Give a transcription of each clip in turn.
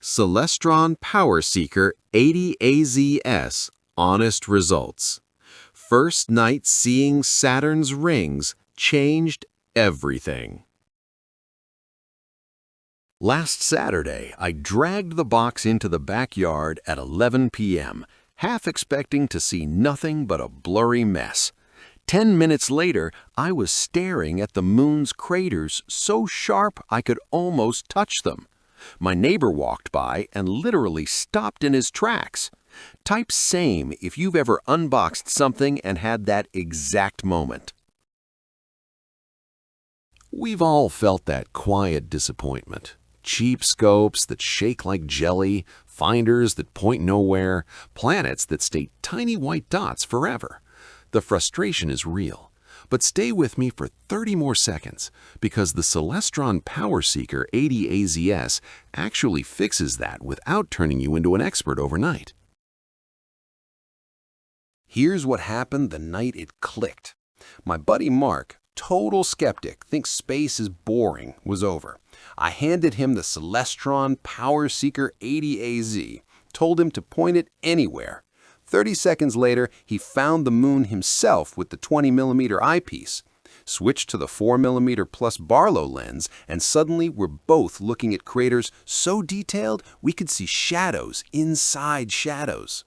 Celestron PowerSeeker 80AZS Honest Results. First night seeing Saturn's rings changed everything. Last Saturday, I dragged the box into the backyard at 11 p.m., half expecting to see nothing but a blurry mess. 10 minutes later, I was staring at the moon's craters so sharp I could almost touch them. My neighbor walked by and literally stopped in his tracks. Type same if you've ever unboxed something and had that exact moment. We've all felt that quiet disappointment. Cheap scopes that shake like jelly, finders that point nowhere, planets that stay tiny white dots forever. The frustration is real. But stay with me for 30 more seconds, because the Celestron PowerSeeker 80AZS actually fixes that without turning you into an expert overnight. Here's what happened the night it clicked. My buddy Mark, total skeptic, thinks space is boring, was over. I handed him the Celestron PowerSeeker 80AZ, told him to point it anywhere. 30 seconds later, he found the moon himself with the 20mm eyepiece, switched to the 4mm plus Barlow lens, and suddenly we're both looking at craters so detailed we could see shadows inside shadows.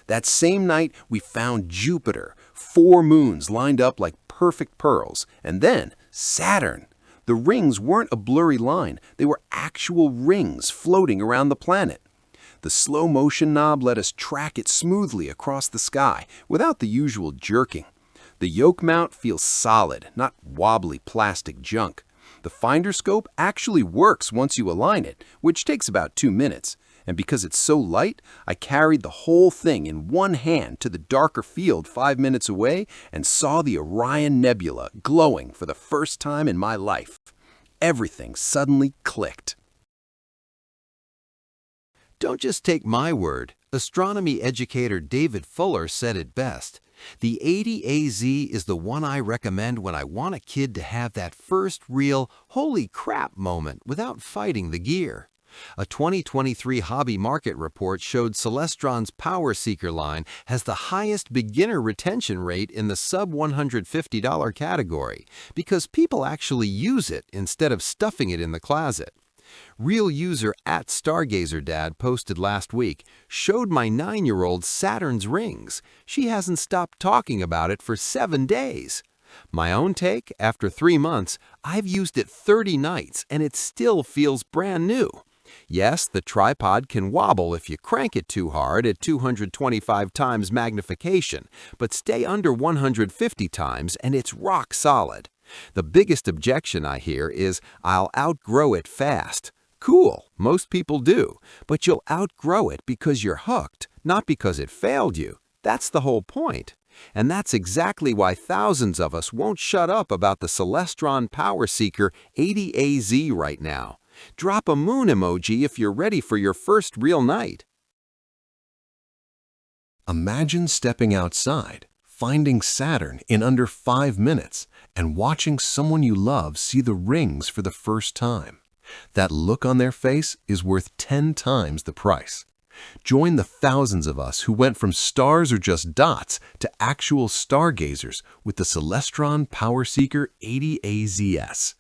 That same night, we found Jupiter, 4 moons lined up like perfect pearls, and then Saturn. The rings weren't a blurry line, they were actual rings floating around the planet. The slow motion knob let us track it smoothly across the sky without the usual jerking. The yoke mount feels solid, not wobbly plastic junk. The finderscope actually works once you align it, which takes about 2 minutes. And because it's so light, I carried the whole thing in one hand to the darker field 5 minutes away and saw the Orion Nebula glowing for the first time in my life. Everything suddenly clicked. Don't just take my word. Astronomy educator David Fuller said it best. The 80AZ is the one I recommend when I want a kid to have that first real holy crap moment without fighting the gear. A 2023 hobby market report showed Celestron's PowerSeeker line has the highest beginner retention rate in the sub-$150 category because people actually use it instead of stuffing it in the closet. Real user @StargazerDad posted last week, showed my 9-year-old Saturn's rings. She hasn't stopped talking about it for 7 days. My own take, after 3 months, I've used it 30 nights and it still feels brand new. Yes, the tripod can wobble if you crank it too hard at 225 times magnification, but stay under 150 times and it's rock solid. The biggest objection I hear is, I'll outgrow it fast. Cool, most people do, but you'll outgrow it because you're hooked, not because it failed you. That's the whole point. And that's exactly why thousands of us won't shut up about the Celestron PowerSeeker 80AZ right now. Drop a moon emoji if you're ready for your first real night. Imagine stepping outside, finding Saturn in under 5 minutes, and watching someone you love see the rings for the first time. That look on their face is worth 10 times the price. Join the thousands of us who went from stars or just dots to actual stargazers with the Celestron PowerSeeker 80AZS.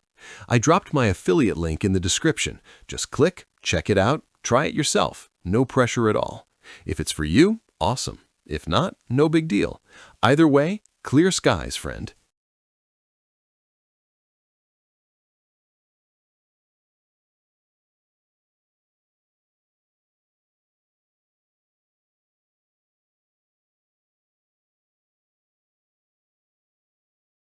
I dropped my affiliate link in the description. Just click, check it out, try it yourself. No pressure at all. If it's for you, awesome. If not, no big deal. Either way, clear skies, friend.